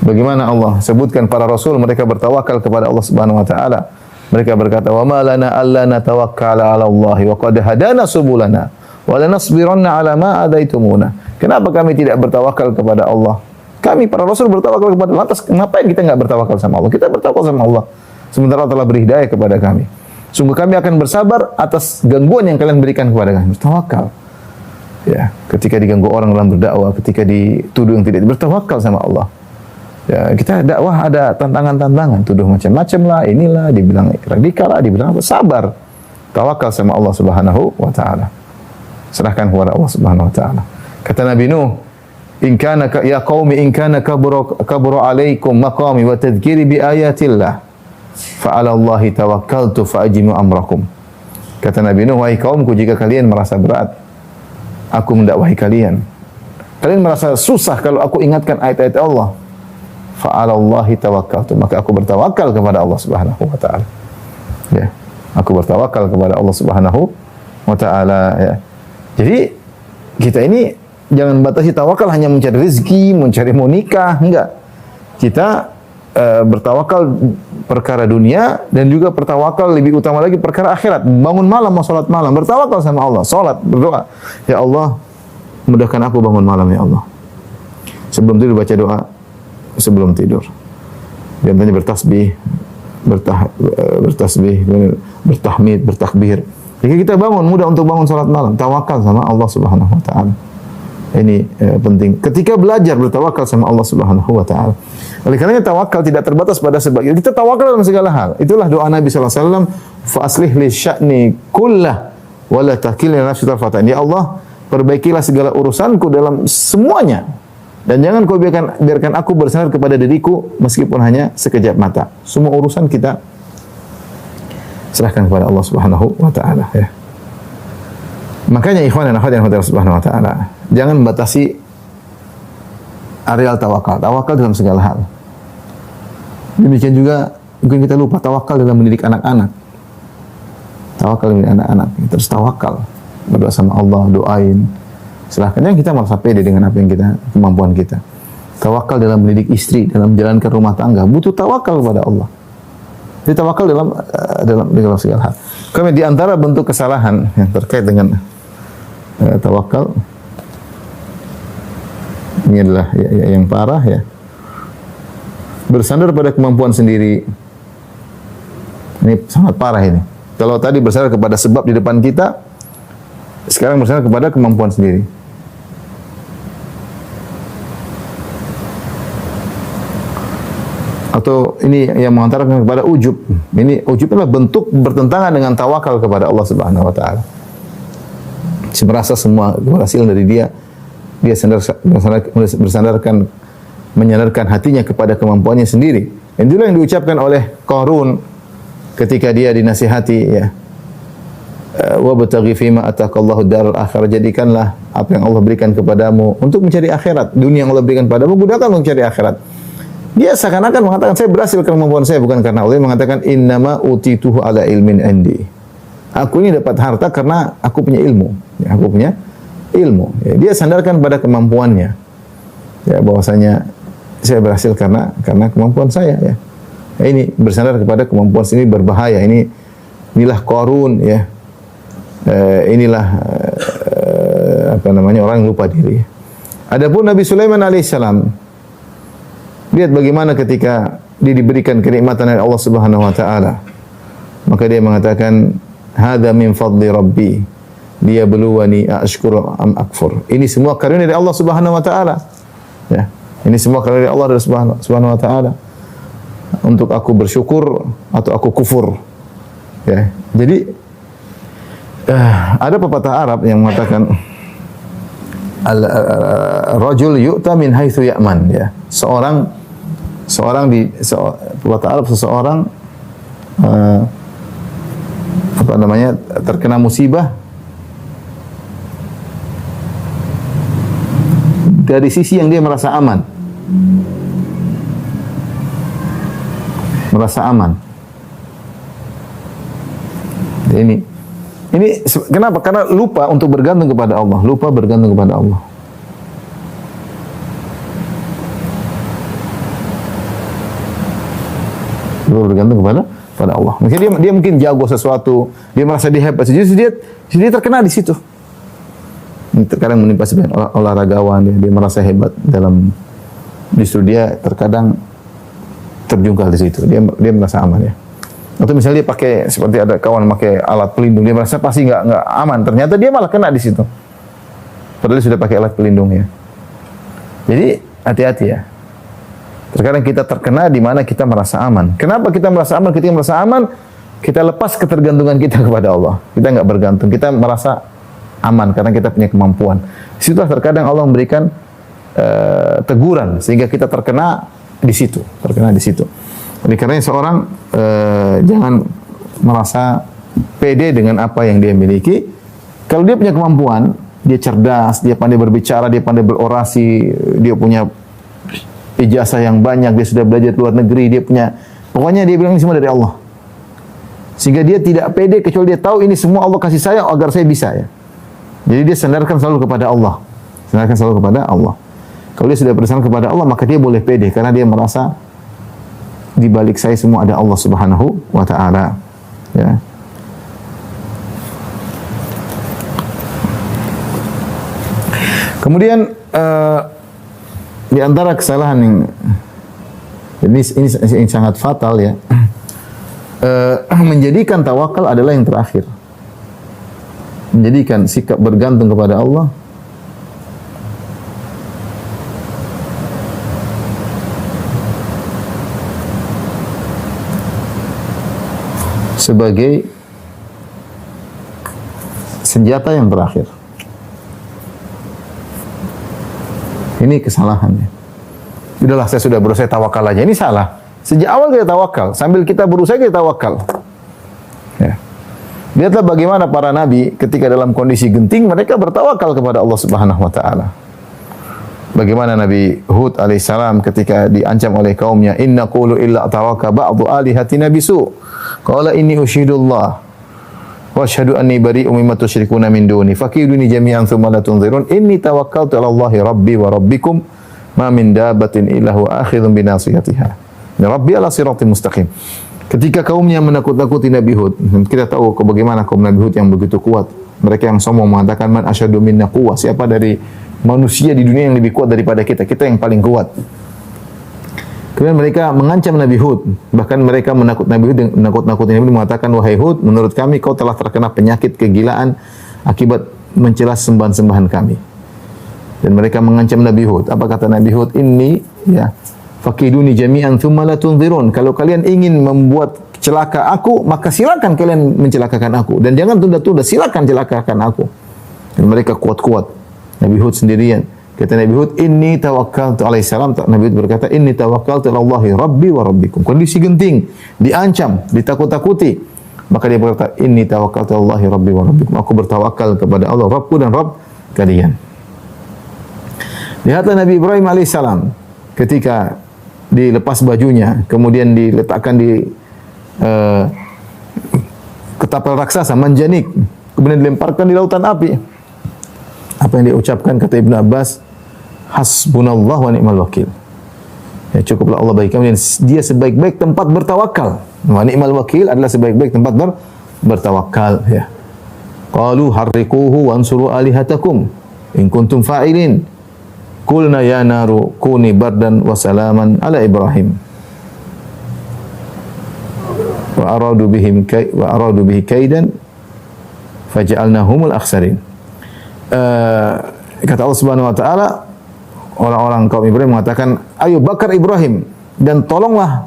S1: Bagaimana Allah sebutkan para rasul, mereka bertawakal kepada Allah Subhanahu wa taala. Mereka berkata, "Wa ma lana alla natawakkala 'ala Allah wa qad hadana subulana wa lanasbiranna 'ala ma adaitumuna." Kenapa kami tidak bertawakal kepada Allah? Kami para rasul bertawakal kepada Allah. Lantas ngapain kita enggak bertawakal sama Allah? Kita bertawakal sama Allah. Sementara Allah telah beri hidayah kepada kami. Sungguh kami akan bersabar atas gangguan yang kalian berikan kepada kami. Bertawakal. Ya, ketika diganggu orang dalam berdakwah, ketika dituduh yang tidak, bertawakal sama Allah. Ya, kita dakwah ada tantangan-tantangan, tuduh macam-macam lah, inilah, dibilang radikal lah, dibilang apa, sabar. Tawakal sama Allah Subhanahu wa taala. Serahkan kepada Allah Subhanahu wa taala. Kata Nabi Nuh, "In kana ya qaumi in kana kabura alaikum maqami wa tadhkiri bi ayatillah fa 'ala Allahi tawakkaltu fa ajimu amrakum." Kata Nabi Nuh, wahai kaumku, jika kalian merasa berat aku mendakwahi kalian, kalian merasa susah kalau aku ingatkan ayat-ayat Allah, fa'alallahi tawakkaltu, maka aku bertawakal kepada Allah Subhanahu wa taala. Ya, aku bertawakal kepada Allah Subhanahu wa taala, ya. Jadi kita ini jangan batasi tawakal hanya mencari rezeki, mencari mau nikah, enggak. Kita bertawakal perkara dunia dan juga bertawakal lebih utama lagi perkara akhirat. Bangun malam mau salat malam, bertawakal sama Allah, salat, berdoa. Ya Allah, mudahkan aku bangun malam ya Allah. Sebelum tidur baca doa sebelum tidur. Dan banyak bertasbih, bertasbih, bertahmid, bertakbir. Jika kita bangun mudah untuk bangun salat malam, tawakal sama Allah Subhanahu wa taala. Ini penting. Ketika belajar bertawakal sama Allah Subhanahu wa taala. Oleh karenanya tawakal tidak terbatas pada sebagian. Kita tawakal dalam segala hal. Itulah doa Nabi sallallahu alaihi wasallam, fa aslih li sya'ni kullah wa la takilni nafsi tarfatan. Ya Allah, perbaikilah segala urusanku dalam semuanya. Dan jangan kau biarkan aku bersandar kepada diriku meskipun hanya sekejap mata. Semua urusan kita serahkan kepada Allah Subhanahu wa taala, ya. Makanya ikhwan dan akhwat yang Allah Subhanahu wa taala, jangan membatasi areal tawakal. Tawakal dalam segala hal. Demikian juga mungkin kita lupa tawakal dalam mendidik anak-anak. Tawakal mendidik anak-anak. Terus tawakal, berdoa sama Allah, doain. Silahkan, yang kita merasa pede dengan apa yang kita, kemampuan kita. Tawakal dalam mendidik istri, dalam menjalankan rumah tangga, butuh tawakal kepada Allah. Jadi tawakal dalam segala hal. Kemudian di antara bentuk kesalahan yang terkait dengan tawakal ini adalah yang parah, ya. Bersandar pada kemampuan sendiri. Ini sangat parah ini. Kalau tadi bersandar kepada sebab di depan kita, sekarang bersandar kepada kemampuan sendiri. Atau ini yang mengantarkan kepada ujub. Ini ujub adalah bentuk bertentangan dengan tawakal kepada Allah Subhanahu wa taala. Merasa semua keberhasilan dari dia bersandarkan, menyandarkan hatinya kepada kemampuannya sendiri. Dan itulah yang diucapkan oleh Qarun ketika dia dinasihati, ya. Wa bataghi fima ataqallahu darul akhirah, jadikanlah apa yang Allah berikan kepadamu untuk mencari akhirat. Dunia yang Allah berikan padamu gunakan untuk mencari akhirat. Dia seakan-akan mengatakan saya berhasil karena kemampuan saya, bukan karena Allah. Dia mengatakan innama utituhu ala ilmin indi. Aku ini dapat harta karena aku punya ilmu. Ya, aku punya ilmu. Ya, dia sandarkan pada kemampuannya. Ya, bahwasanya saya berhasil karena kemampuan saya, ya. Ya, ini bersandar kepada kemampuan sendiri berbahaya. Inilah Qarun, ya. Orang yang lupa diri. Adapun Nabi Sulaiman alaihissalam, lihat bagaimana ketika dia diberikan kenikmatan oleh Allah Subhanahu wa taala. Maka dia mengatakan, "Hadza min fadli Rabbi, liyabluwani ashkuru am akfur." Ini semua karunia dari Allah Subhanahu wa taala. Ya, ini semua karunia dari Allah Subhanahu wa taala. Untuk aku bersyukur atau aku kufur. Ya. Jadi ada pepatah Arab yang mengatakan rajul yu'ta min haitsu ya'man, ya. Pepatah Arab, seseorang terkena musibah dari sisi yang dia merasa aman. Merasa aman. Ini kenapa? Karena lupa untuk bergantung kepada Allah, lupa bergantung kepada Allah. Lupa bergantung kepada Allah. Mungkin dia mungkin jago sesuatu, dia merasa dia hebat, jadi dia terkena di situ. Terkadang menimpa sebagian olahragawan, dia merasa hebat dalam, justru dia terkadang terjungkal di situ. Dia merasa aman, ya. Atau misalnya dia pakai, seperti ada kawan pakai alat pelindung, dia merasa pasti nggak aman. Ternyata dia malah kena di situ. Padahal dia sudah pakai alat pelindung, ya. Jadi hati-hati, ya. Terkadang kita terkena di mana kita merasa aman. Kenapa kita merasa aman? Ketika merasa aman, kita lepas ketergantungan kita kepada Allah. Kita nggak bergantung. Kita merasa aman karena kita punya kemampuan. Disitulah terkadang Allah memberikan teguran sehingga kita terkena di situ. Oleh karena seorang jangan merasa pede dengan apa yang dia miliki. Kalau dia punya kemampuan, dia cerdas, dia pandai berbicara, dia pandai berorasi, dia punya ijazah yang banyak, dia sudah belajar di luar negeri, pokoknya dia bilang ini semua dari Allah. Sehingga dia tidak pede kecuali dia tahu ini semua Allah kasih saya agar saya bisa ya. Jadi dia sandarkan selalu kepada Allah. Sandarkan selalu kepada Allah. Kalau dia sudah bersandar kepada Allah, maka dia boleh pede karena dia merasa di balik saya semua ada Allah Subhanahu wa taala. Ya. Kemudian di antara kesalahan ini sangat fatal ya. Menjadikan tawakal adalah yang terakhir. Menjadikan sikap bergantung kepada Allah sebagai senjata yang terakhir. Ini kesalahannya. Udahlah, saya sudah berusaha tawakal aja. Ini salah. Sejak awal kita tawakal, sambil kita berusaha kita tawakal. Ya. Lihatlah bagaimana para nabi ketika dalam kondisi genting mereka bertawakal kepada Allah Subhanahu wa taala. Bagaimana Nabi Hud alaihissalam ketika diancam oleh kaumnya, "Inna qulu illa tawaka ba'du alihatina bisu." Qala inni usyhidullah wa asyhadu anni bari'un mimma tusyrikuna min duni fakiduni jami'an thumma la tunzirun inni tawakkaltu 'ala Allahi rabbi wa rabbikum ma min dabbatin illa huwa akhidhun bi nasiyatiha. Ya Rabbi ala siratim mustaqim. Ketika kaumnya menakut-nakuti Nabi Hud, kita tahu bagaimana kaum Nabi Hud yang begitu kuat. Mereka yang sombong mengatakan man asyadu minna quwwah. Siapa dari manusia di dunia yang lebih kuat daripada kita? Kita yang paling kuat. Kemudian mereka mengancam Nabi Hud. Bahkan mereka menakut-nakuti Nabi Hud mengatakan, wahai Hud, menurut kami kau telah terkena penyakit kegilaan akibat mencela sembahan-sembahan kami. Dan mereka mengancam Nabi Hud. Apa kata Nabi Hud? Ini ya fakiduni jami'an thumma la tunzirun. Kalau kalian ingin membuat celaka aku, maka silakan kalian mencelakakan aku dan jangan tunda-tunda, silakan celakakan aku. Dan mereka kuat-kuat. Nabi Hud sendirian. Kata Nabi Hud, inni tawakkaltu alaihi salam. Nabi Hud berkata, inni tawakkaltu ala Allahi rabbi wa rabbikum. Kondisi genting, diancam, ditakut-takuti. Maka dia berkata, inni tawakkaltu ala Allahi rabbi wa rabbikum. Aku bertawakal kepada Allah, Rabbku dan Rabb kalian. Lihatlah Nabi Ibrahim alaihissalam ketika dilepas bajunya, kemudian diletakkan di ketapel raksasa, manjanik, kemudian dilemparkan di lautan api. Apa yang dia ucapkan, kata Ibnu Abbas, hasbunallah wa ni'mal wakil. Ya, cukuplah Allah bagi kami dan dia sebaik-baik tempat bertawakal. Wa ni'mal wakil adalah sebaik-baik tempat bertawakal. Ya. Qalu harriquhu wansuru alihatakum in kuntum fa'ilin. Qulna ya naru kuni bardan wa salaman ala Ibrahim. Wa aradu bihi kaidan faja'alnahumul akhsarin. Kata Allah Subhanahu wa taala, orang-orang kaum Ibrahim mengatakan, ayo bakar Ibrahim dan tolonglah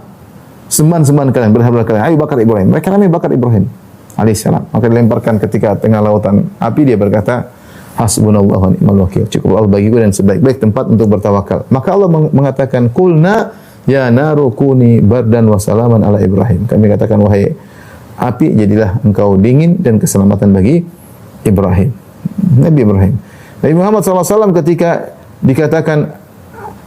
S1: sembahan-sembahan kalian, berhala kalian. Ayo bakar Ibrahim. Mereka kami bakar Ibrahim alaihissalam. Maka dilemparkan ketika tengah lautan api, dia berkata, hasbunallahu wa ni'mal wakil. Cukup Allah bagiku dan sebaik-baik tempat untuk bertawakal. Maka Allah mengatakan, qulna ya naru kuni bardan wa salaman ala Ibrahim. Kami katakan, wahai api, jadilah engkau dingin dan keselamatan bagi Ibrahim. Nabi Ibrahim. Nabi Muhammad SAW ketika dikatakan,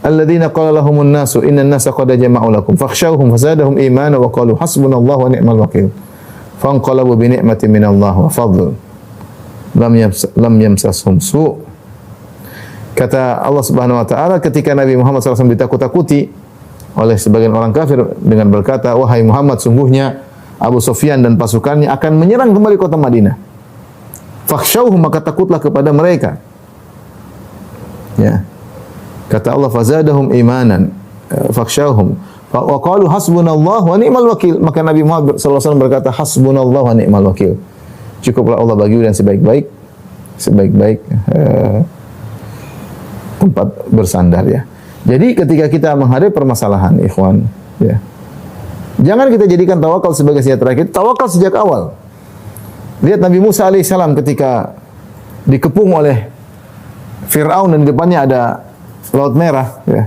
S1: alladzina qala lahumun nasu innan nasa qad jama'u lakum fakhshawhum fazadahum imana wa qalu hasbunallahu wa ni'mal wakil. Fanqalabu bi ni'matin minallah wa fadl. Lam yamsashum su'. Kata Allah Subhanahu wa taala ketika Nabi Muhammad SAW ditakut-takuti oleh sebagian orang kafir dengan berkata, wahai Muhammad, sungguhnya Abu Sufyan dan pasukannya akan menyerang kembali kota Madinah. Fakhshawhum, maka takutlah kepada mereka. Ya. Kata Allah, fazadahum imanan. Fakhshawhum. Wa qalu hasbunallahu wa ni'mal wakil. Maka Nabi Muhammad SAW berkata, hasbunallahu wa ni'mal wakil. Cukuplah Allah bagi dan sebaik-baik tempat bersandar ya. Jadi ketika kita menghadapi permasalahan, ikhwan, ya, jangan kita jadikan tawakal sebagai senjata terakhir. Tawakal sejak awal. Lihat Nabi Musa alaihissalam ketika dikepung oleh Fir'aun dan di depannya ada Laut Merah. Ya.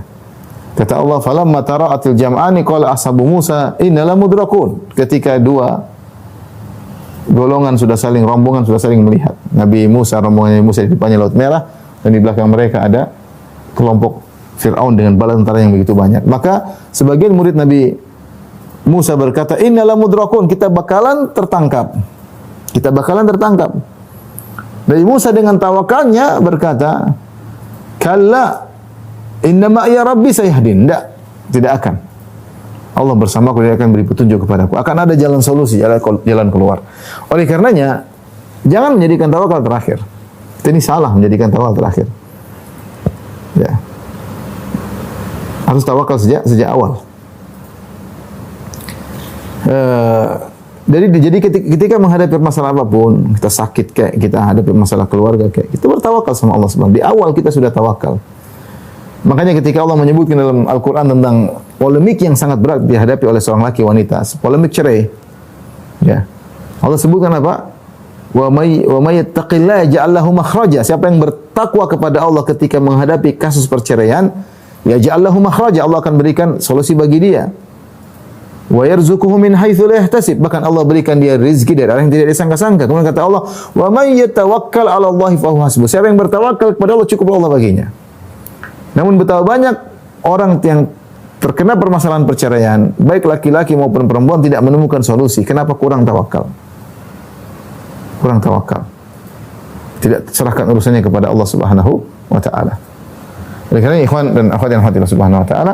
S1: Kata Allah, falamma tara'atil jam'ani qala ashabu Musa inna lamudrakun. Ketika dua golongan sudah saling, rombongan sudah saling melihat. Nabi Musa, rombongan Nabi Musa di depannya Laut Merah, dan di belakang mereka ada kelompok Fir'aun dengan bala tentara yang begitu banyak. Maka sebagian murid Nabi Musa berkata, "Innala mudrakun," kita bakalan tertangkap. Kita bakalan tertangkap. Nabi Musa dengan tawakalnya berkata, "Kalla, inna ma'iya rabbi sayahdin." Tidak akan. Allah bersamaku, dia akan beri petunjuk kepadaku. Akan ada jalan solusi, jalan keluar. Oleh karenanya, jangan menjadikan tawakal terakhir. Ini salah menjadikan tawakal terakhir. Ya. Harus tawakal sejak awal. Jadi ketika menghadapi masalah apapun, kita sakit kayak, kita hadapi masalah keluarga kayak, kita bertawakal sama Allah SWT. Di awal kita sudah tawakal. Makanya ketika Allah menyebutkan dalam Al-Quran tentang polemik yang sangat berat dihadapi oleh seorang laki wanita, polemik cerai, ya, Allah sebutkan apa? Wa may yattaqillaha yaj'al lahu makhraja. Siapa yang bertakwa kepada Allah ketika menghadapi kasus perceraian, yaj'al lahu makhraja, Allah akan berikan solusi bagi dia. Wa yarzuquhu min haitsu la yahtasib, bahkan Allah berikan dia rezeki dari arah yang tidak disangka-sangka. Kemudian kata Allah, wa may yatawakkal 'ala Allah fa huwa hasbuh. Siapa yang bertawakal kepada Allah, cukup Allah baginya. Namun betapa banyak orang yang terkena permasalahan perceraian, baik laki-laki maupun perempuan, tidak menemukan solusi. Kenapa? Kurang tawakal. Kurang tawakal. Tidak serahkan urusannya kepada Allah Subhanahu wa taala. Oleh karena ikhwan dan akhwat yang Allah Subhanahu wa taala,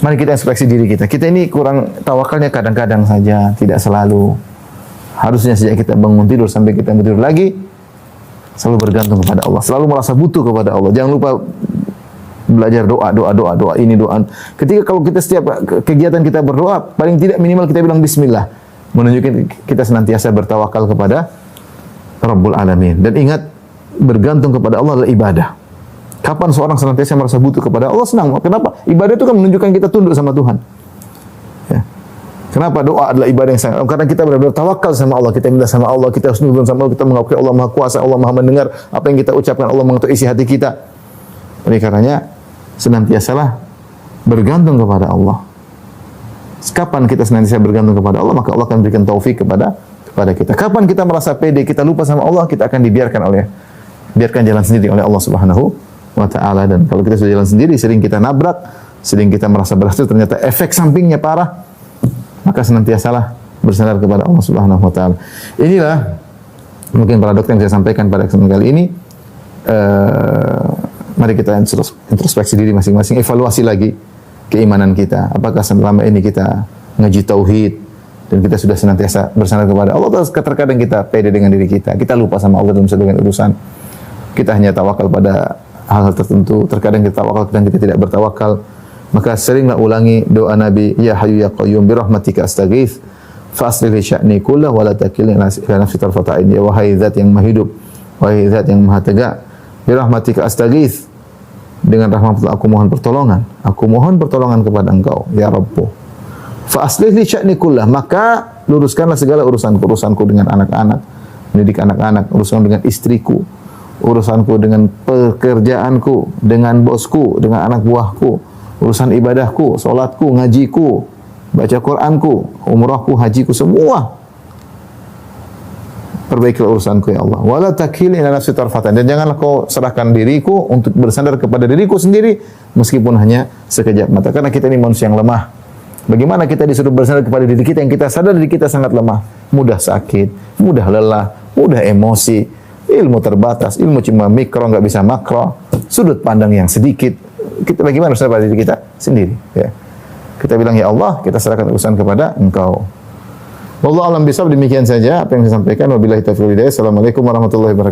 S1: mari kita introspeksi diri kita. Kita ini kurang tawakalnya kadang-kadang saja, tidak selalu. Harusnya sejak kita bangun tidur sampai kita tidur lagi, selalu bergantung kepada Allah, selalu merasa butuh kepada Allah. Jangan lupa belajar doa ini doa. Ketika kalau kita setiap kegiatan kita berdoa, paling tidak minimal kita bilang bismillah, menunjukkan kita senantiasa bertawakal kepada Rabbul Alamin. Dan ingat, bergantung kepada Allah adalah ibadah. Kapan seorang senantiasa merasa butuh kepada Allah, senang. Kenapa? Ibadah itu kan menunjukkan kita tunduk sama Tuhan. Ya. Kenapa doa adalah ibadah yang sangat? Karena kita benar-benar tawakal sama Allah, kita minta sama Allah, kita husnuzon sama Allah, kita mengakui Allah Maha Kuasa, Allah Maha mendengar apa yang kita ucapkan, Allah mengetahui isi hati kita. Oleh karenanya, senantiasalah bergantung kepada Allah. Kapan kita senantiasa bergantung kepada Allah, maka Allah akan berikan taufik kepada kita. Kapan kita merasa pede, kita lupa sama Allah, kita akan biarkan jalan sendiri oleh Allah Subhanahu wa taala. Dan kalau kita sudah jalan sendiri, sering kita nabrak, sering kita merasa berhasil, ternyata efek sampingnya parah, maka senantiasalah bersandar kepada Allah Subhanahu wa taala. Inilah mungkin paradoks yang saya sampaikan pada kesempatan kali ini. Mari kita introspeksi diri masing-masing, evaluasi lagi keimanan kita. Apakah selama ini kita ngaji tauhid dan kita sudah senantiasa bersandar kepada Allah, atau terkadang kita pede dengan diri kita, kita lupa sama Allah dalam sebagian urusan. Kita hanya tawakal pada hal-hal tertentu, terkadang kita tawakal dan kita tidak bertawakal. Maka seringlah ulangi doa Nabi, ya hayyu ya qayyum bi rahmatika astaghits fa aslih li sya'ni kullahu wa la takilni ila nafsi tarfata ain. Ya wahai zat yang maha hidup, wahai zat yang maha tegak, bi rahmatika astaghits, dengan rahmat aku mohon pertolongan. Aku mohon pertolongan kepada Engkau, ya Rabbu. Fa aslih li sya'ni kullah, maka luruskanlah segala urusanku dengan anak-anak, mendidik anak-anak, urusan dengan istriku, urusanku dengan pekerjaanku, dengan bosku, dengan anak buahku, urusan ibadahku, salatku, ngajiku, baca Qur'anku, umrahku, hajiku, semua perbaikilah urusanku ya Allah. Wala takilni ila nafsi tarfatan, dan janganlah kau serahkan diriku untuk bersandar kepada diriku sendiri meskipun hanya sekejap mata, karena kita ini manusia yang lemah. Bagaimana kita disuruh bersandar kepada diri kita yang kita sadar diri kita sangat lemah, mudah sakit, mudah lelah, mudah emosi, ilmu terbatas, ilmu cuma mikro, nggak bisa makro, sudut pandang yang sedikit. Kita bagaimana bersandar pada diri kita sendiri, ya. Kita bilang ya Allah, kita serahkan urusan kepada Engkau. Wallahu a'lam bishawab, demikian saja apa yang saya sampaikan. Wabillahi taufiq wal hidayah. Assalamualaikum warahmatullahi wabarakatuh.